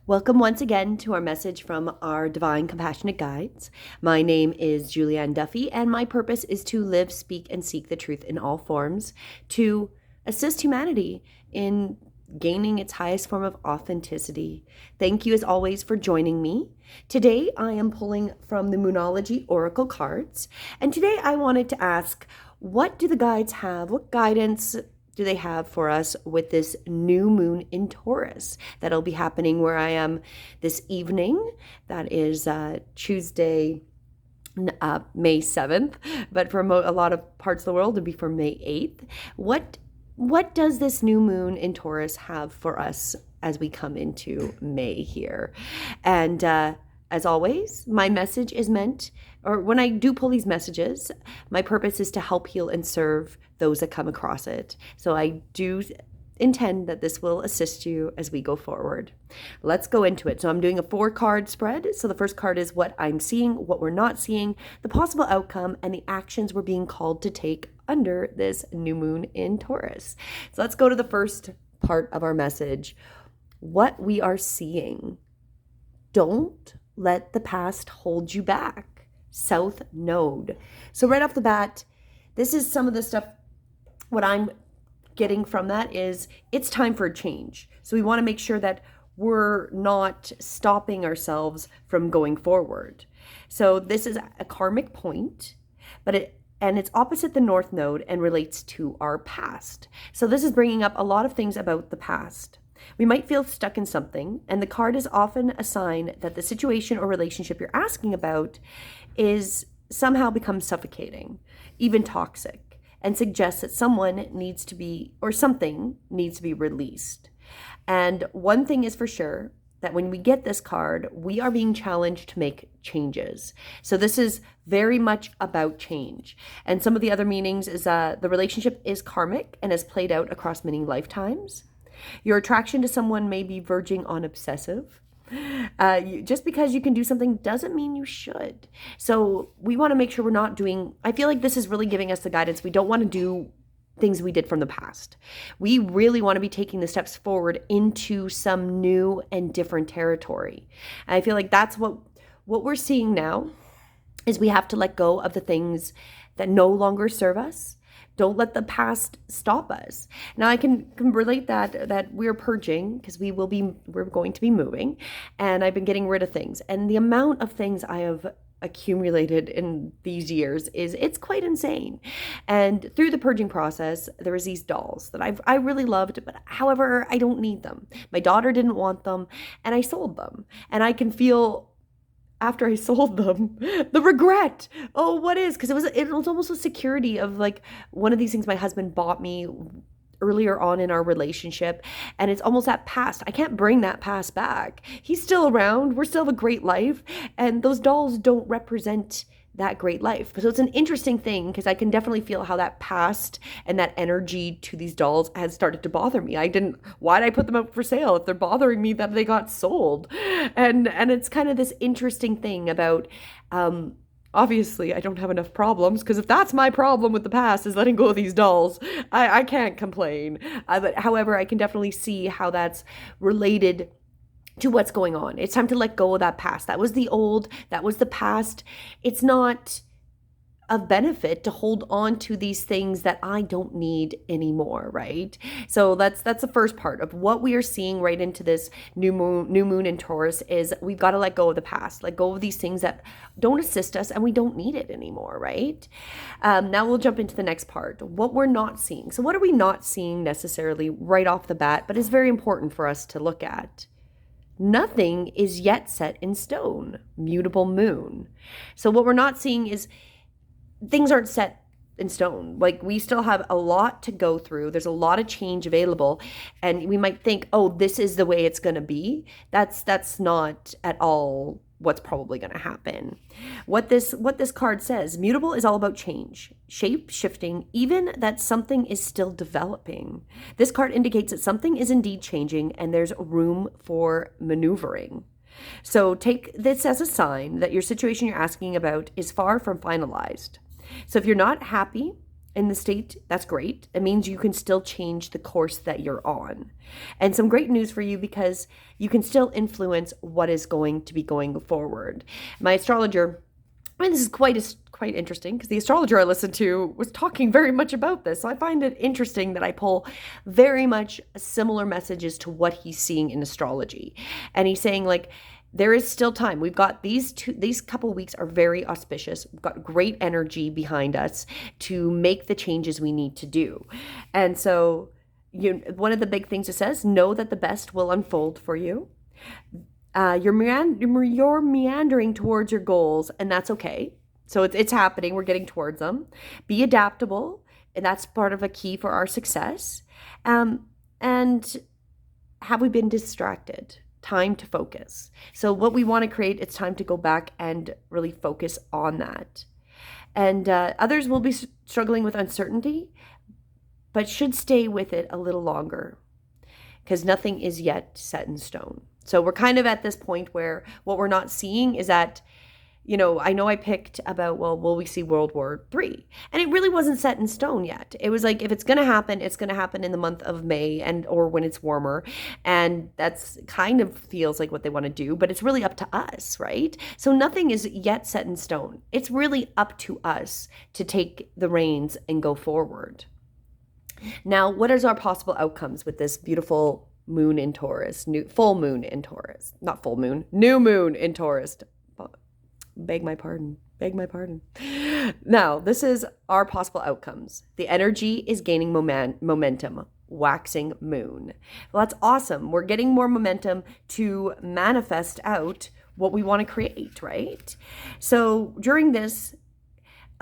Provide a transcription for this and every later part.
Welcome once again to our message from our Divine Compassionate Guides. My name is Julianne Duffy, and my purpose is to live, speak, and seek the truth in all forms, to assist humanity in gaining its highest form of authenticity. Thank you, as always, for joining me. Today, I am pulling from the Moonology Oracle cards, and today I wanted to ask, what do the guides have? What guidance do they have for us with this new moon in Taurus that'll be happening where I am this evening? That is Tuesday, May 7th, but for a lot of parts of the world, it'll be for May 8th. What does this new moon in Taurus have for us as we come into May here? And as always, my message is meant, or when I do pull these messages, my purpose is to help heal and serve those that come across it. So I do intend that this will assist you as we go forward. Let's go into it. So I'm doing a 4-card spread. So the first card is what I'm seeing, what we're not seeing, the possible outcome, and the actions we're being called to take under this new moon in Taurus. So let's go to the first part of our message. What we are seeing. Don't let the past hold you back. South Node. So right off the bat, this is some of the stuff. What I'm getting from that is it's time for a change. So we want to make sure that we're not stopping ourselves from going forward. So this is a karmic point, and it's opposite the North Node and relates to our past. So this is bringing up a lot of things about the past. We might feel stuck in something, and the card is often a sign that the situation or relationship you're asking about is somehow becomes suffocating, even toxic, and suggests that someone needs to be, or something needs to be released. And one thing is for sure, that when we get this card, we are being challenged to make changes. So this is very much about change. And some of the other meanings is the relationship is karmic and has played out across many lifetimes. Your attraction to someone may be verging on obsessive. Just because you can do something doesn't mean you should. So we want to make sure we're not doing, I feel like this is really giving us the guidance. We don't want to do things we did from the past. We really want to be taking the steps forward into some new and different territory. And I feel like that's what we're seeing now is we have to let go of the things that no longer serve us. Don't let the past stop us. Now I can relate that we're purging because we're going to be moving, and I've been getting rid of things. And the amount of things I have accumulated in these years it's quite insane. And through the purging process, there was these dolls that I really loved, but however, I don't need them. My daughter didn't want them, and I sold them. And I can feel after I sold them, the regret. Oh, what is? Because it was almost a security of like one of these things my husband bought me earlier on in our relationship, and it's almost that past. I can't bring that past back. He's still around. We're still have a great life, and those dolls don't represent that great life. So it's an interesting thing because I can definitely feel how that past and that energy to these dolls has started to bother me. Why'd I put them up for sale if they're bothering me that they got sold? And it's kind of this interesting thing about, obviously I don't have enough problems, because if that's my problem with the past is letting go of these dolls, I can't complain. But however, I can definitely see how that's related to what's going on. It's time to let go of that past. That was the past. It's not of benefit to hold on to these things that I don't need anymore, right? So that's the first part of what we are seeing right into this new moon in Taurus is we've got to let go of the past, let go of these things that don't assist us and we don't need it anymore, right? Now we'll jump into the next part, what we're not seeing. So what are we not seeing necessarily right off the bat, but is very important for us to look at? Nothing is yet set in stone. Mutable moon. So what we're not seeing is things aren't set in stone. Like we still have a lot to go through. There's a lot of change available, and we might think, oh, this is the way it's going to be. That's not at all what's probably going to happen. What this card says, mutable is all about change, shape shifting, even that something is still developing. This card indicates that something is indeed changing and there's room for maneuvering. So take this as a sign that your situation you're asking about is far from finalized. So if you're not happy in the state, that's great. It means you can still change the course that you're on. And some great news for you because you can still influence what is going to be going forward. My astrologer, I mean, this is quite interesting because the astrologer I listened to was talking very much about this. So I find it interesting that I pull very much similar messages to what he's seeing in astrology. And he's saying, like, there is still time. We've got these couple weeks are very auspicious. We've got great energy behind us to make the changes we need to do. And so one of the big things it says, know that the best will unfold for you. You're meandering towards your goals, and that's okay. So it's happening. We're getting towards them. Be adaptable, and that's part of a key for our success. And have we been distracted? Time to focus. So what we want to create, it's time to go back and really focus on that. And others will be struggling with uncertainty, but should stay with it a little longer because nothing is yet set in stone. So we're kind of at this point where what we're not seeing is that, I know I picked about, well, will we see World War III? And it really wasn't set in stone yet. It was like, if it's going to happen, it's going to happen in the month of May or when it's warmer. And that's kind of feels like what they want to do, but it's really up to us, right? So nothing is yet set in stone. It's really up to us to take the reins and go forward. Now, what is our possible outcomes with this beautiful moon in Taurus, new moon in Taurus. Beg my pardon. Now, this is our possible outcomes. The energy is gaining momentum, waxing moon. Well, that's awesome. We're getting more momentum to manifest out what we want to create, right? So during this,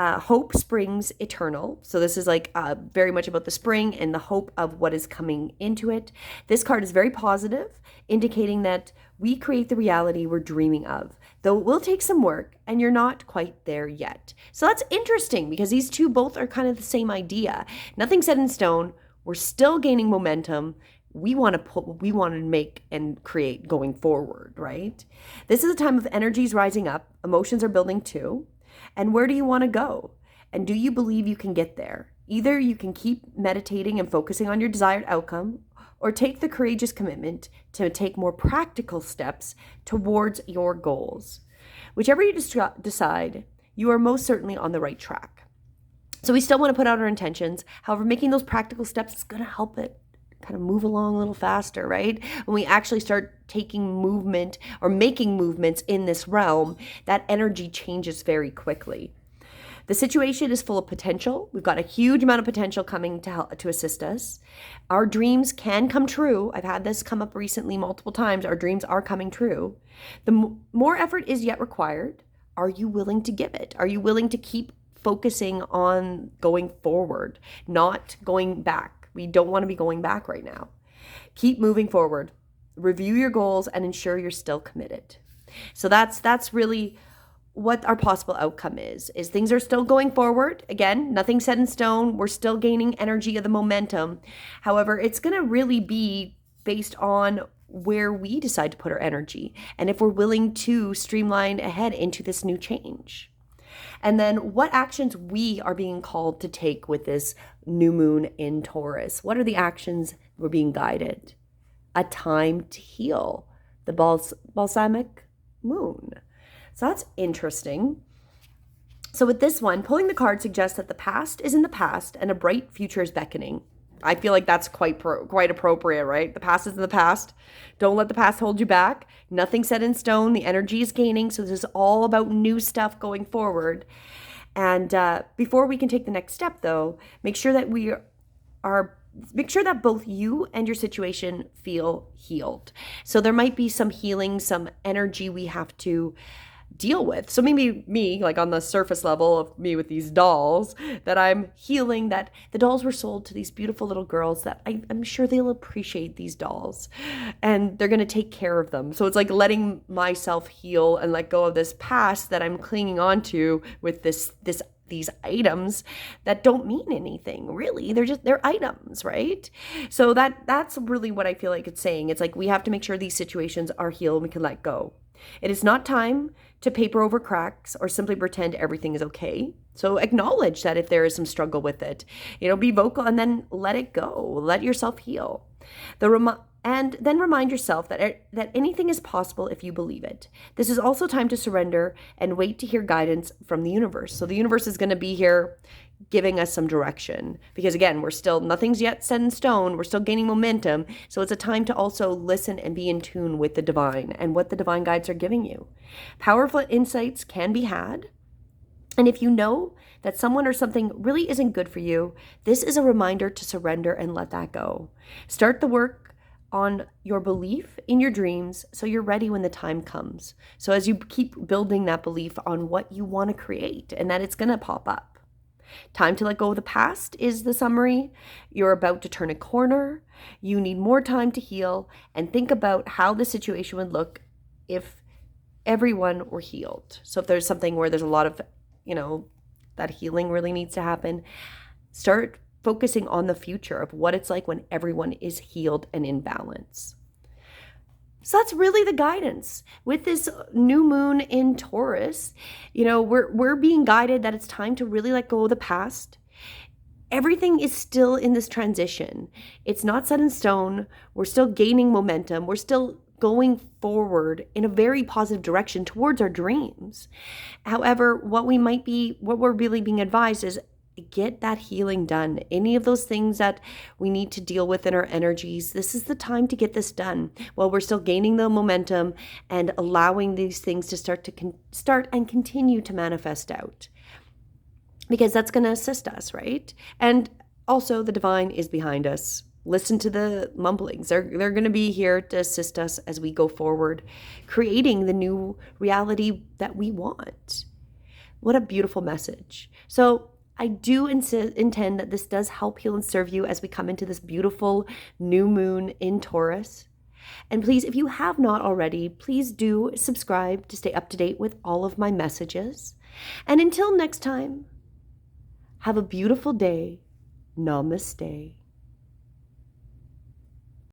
hope springs eternal. So this is like very much about the spring and the hope of what is coming into it. This card is very positive, indicating that we create the reality we're dreaming of, though it will take some work and you're not quite there yet. So that's interesting because these two both are kind of the same idea. Nothing set in stone. We're still gaining momentum. We want to put what we want to make and create going forward, right? This is a time of energies rising up. Emotions are building too. And where do you want to go? And do you believe you can get there? Either you can keep meditating and focusing on your desired outcome, or take the courageous commitment to take more practical steps towards your goals. Whichever you decide, you are most certainly on the right track. So we still want to put out our intentions. However, making those practical steps is going to help it kind of move along a little faster, right? When we actually start taking movement or making movements in this realm, that energy changes very quickly. The situation is full of potential. We've got a huge amount of potential coming to help to assist us. Our dreams can come true. I've had this come up recently multiple times. Our dreams are coming true. The more effort is yet required. Are you willing to give it? Are you willing to keep focusing on going forward, not going back? We don't want to be going back right now. Keep moving forward. Review your goals and ensure you're still committed. So that's really what our possible outcome is things are still going forward. Again, nothing set in stone. We're still gaining energy of the momentum. However, it's going to really be based on where we decide to put our energy and if we're willing to streamline ahead into this new change. And then what actions we are being called to take with this new moon in Taurus. What are the actions we're being guided? A time to heal, the balsamic moon. So that's interesting. So with this one, pulling the card suggests that the past is in the past and a bright future is beckoning. I feel like that's quite appropriate, right? The past is in the past. Don't let the past hold you back. Nothing set in stone. The energy is gaining. So this is all about new stuff going forward. And before we can take the next step, though, make sure that both you and your situation feel healed. So there might be some healing, some energy we have to deal with. So maybe me, like on the surface level of me with these dolls, that I'm healing, that the dolls were sold to these beautiful little girls that I'm sure they'll appreciate these dolls and they're going to take care of them. So it's like letting myself heal and let go of this past that I'm clinging on to with these items that don't mean anything, really. They're items, right? So that's really what I feel like it's saying. It's like we have to make sure these situations are healed and we can let go. It is not time to paper over cracks or simply pretend everything is okay. So acknowledge that if there is some struggle with it, be vocal and then let it go. Let yourself heal. And then remind yourself that anything is possible if you believe it. This is also time to surrender and wait to hear guidance from the universe. So the universe is going to be here giving us some direction, because again, nothing's yet set in stone. We're still gaining momentum. So it's a time to also listen and be in tune with the divine and what the divine guides are giving you. Powerful insights can be had. And if you know that someone or something really isn't good for you, this is a reminder to surrender and let that go. Start the work on your belief in your dreams so you're ready when the time comes. So as you keep building that belief on what you want to create and that it's going to pop up. Time to let go of the past is the summary. You're about to turn a corner. You need more time to heal and think about how the situation would look if everyone were healed. So if there's something where there's a lot of, that healing really needs to happen, start focusing on the future of what it's like when everyone is healed and in balance. So that's really the guidance. With this new moon in Taurus, we're being guided that it's time to really let go of the past. Everything is still in this transition. It's not set in stone. We're still gaining momentum. We're still going forward in a very positive direction towards our dreams. However, what we're really being advised is get that healing done. Any of those things that we need to deal with in our energies, this is the time to get this done while we're still gaining the momentum and allowing these things to start and continue to manifest out. Because that's going to assist us, right? And also the divine is behind us. Listen to the mumblings. They're going to be here to assist us as we go forward, creating the new reality that we want. What a beautiful message. So I do intend that this does help heal and serve you as we come into this beautiful new moon in Taurus. And please, if you have not already, please do subscribe to stay up to date with all of my messages. And until next time, have a beautiful day. Namaste.